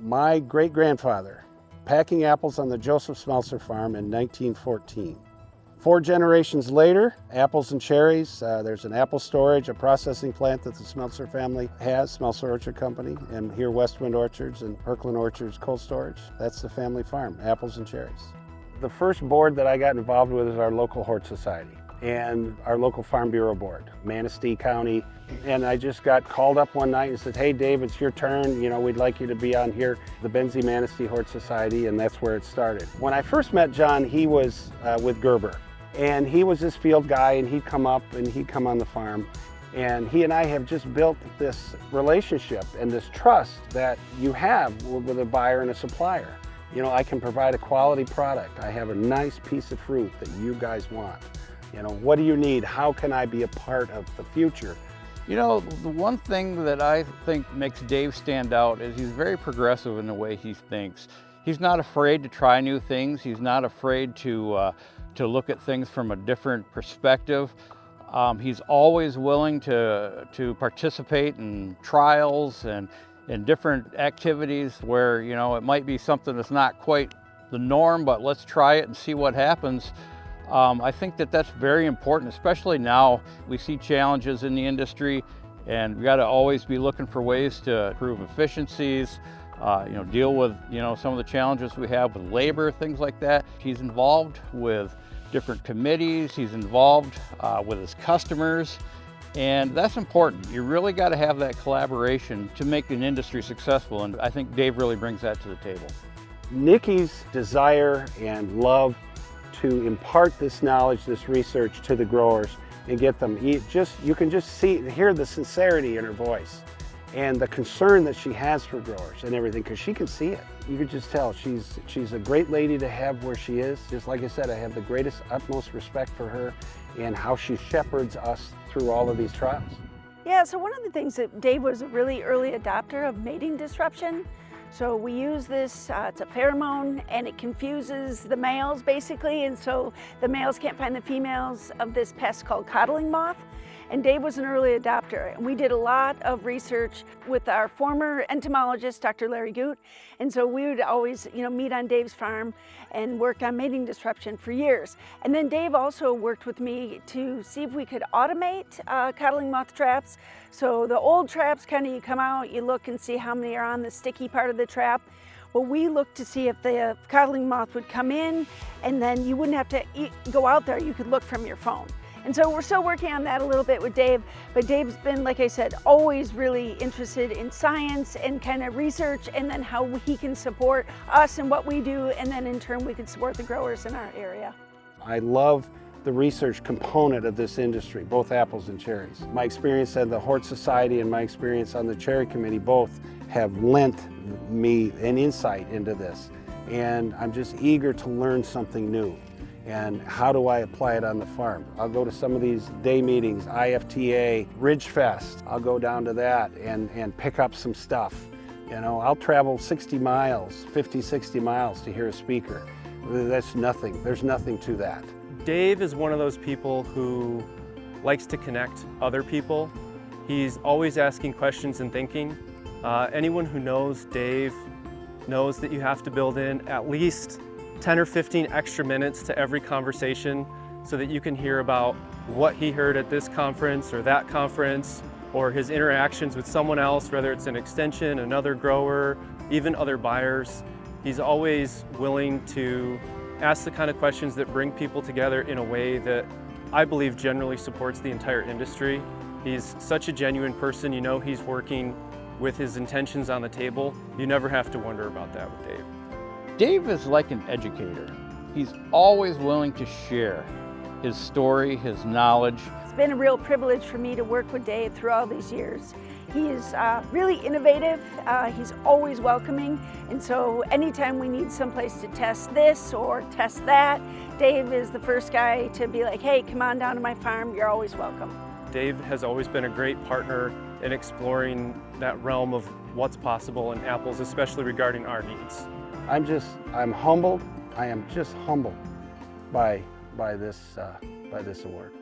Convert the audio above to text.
My great-grandfather, packing apples on the Joseph Smeltzer farm in 1914. 4 generations later, apples and cherries. There's an apple storage, a processing plant that the Smeltzer family has, Smeltzer Orchard Company, and here Westwind Orchards and Kirkland Orchards Cold Storage. That's the family farm, apples and cherries. The first board that I got involved with is our local Hort Society and our local Farm Bureau board, Manistee County. And I just got called up one night and said, hey Dave, it's your turn. You know, we'd like you to be on here, the Benzie-Manistee Horticultural Society, and that's where it started. When I first met John, he was with Gerber. And he was this field guy, and he'd come up and he'd come on the farm. And he and I have just built this relationship and this trust that you have with a buyer and a supplier. You know, I can provide a quality product. I have a nice piece of fruit that you guys want. You know, what do you need? How can I be a part of the future? You know, the one thing that I think makes Dave stand out is he's very progressive in the way he thinks. He's not afraid to try new things. He's not afraid to look at things from a different perspective. He's always willing to participate in trials and in different activities where, you know, it might be something that's not quite the norm, but let's try it and see what happens. I think that that's very important, especially now. We see challenges in the industry, and we got to always be looking for ways to improve efficiencies, you know, deal with, you know, some of the challenges we have with labor, things like that. He's involved with different committees. He's involved with his customers, and that's important. You really got to have that collaboration to make an industry successful, and I think Dave really brings that to the table. Nikki's desire and love to impart this knowledge, this research to the growers and get them, you can just hear the sincerity in her voice and the concern that she has for growers and everything, because she can see it. You could just tell she's a great lady to have where she is. Just like I said, I have the greatest, utmost respect for her and how she shepherds us through all of these trials. Yeah, so one of the things that Dave was a really early adopter of mating disruption. So we use this, it's a pheromone, and it confuses the males basically, and so the males can't find the females of this pest called coddling moth. And Dave was an early adopter, and we did a lot of research with our former entomologist, Dr. Larry Goot, and so we would always, you know, meet on Dave's farm and worked on mating disruption for years. And then Dave also worked with me to see if we could automate coddling moth traps. So the old traps, kind of, you come out, you look and see how many are on the sticky part of the trap. Well, we looked to see if the coddling moth would come in, and then you wouldn't have to go out there, you could look from your phone. And so we're still working on that a little bit with Dave, but Dave's been, like I said, always really interested in science and kind of research, and then how he can support us and what we do, and then in turn we can support the growers in our area. I love the research component of this industry, both apples and cherries. My experience at the Hort Society and my experience on the Cherry Committee both have lent me an insight into this, and I'm just eager to learn something new. And how do I apply it on the farm? I'll go to some of these day meetings, IFTA, Ridgefest. I'll go down to that and pick up some stuff. You know, I'll travel 60 miles, 50, 60 miles to hear a speaker. That's nothing. There's nothing to that. Dave is one of those people who likes to connect other people. He's always asking questions and thinking. Anyone who knows Dave knows that you have to build in at least 10 or 15 extra minutes to every conversation so that you can hear about what he heard at this conference or that conference, or his interactions with someone else, whether it's an extension, another grower, even other buyers. He's always willing to ask the kind of questions that bring people together in a way that I believe generally supports the entire industry. He's such a genuine person. You know he's working with his intentions on the table. You never have to wonder about that with Dave. Dave is like an educator. He's always willing to share his story, his knowledge. It's been a real privilege for me to work with Dave through all these years. He is really innovative, he's always welcoming, and so anytime we need someplace to test this or test that, Dave is the first guy to be like, hey, come on down to my farm, you're always welcome. Dave has always been a great partner in exploring that realm of what's possible in apples, especially regarding our needs. I'm humbled. I am just humbled by this award.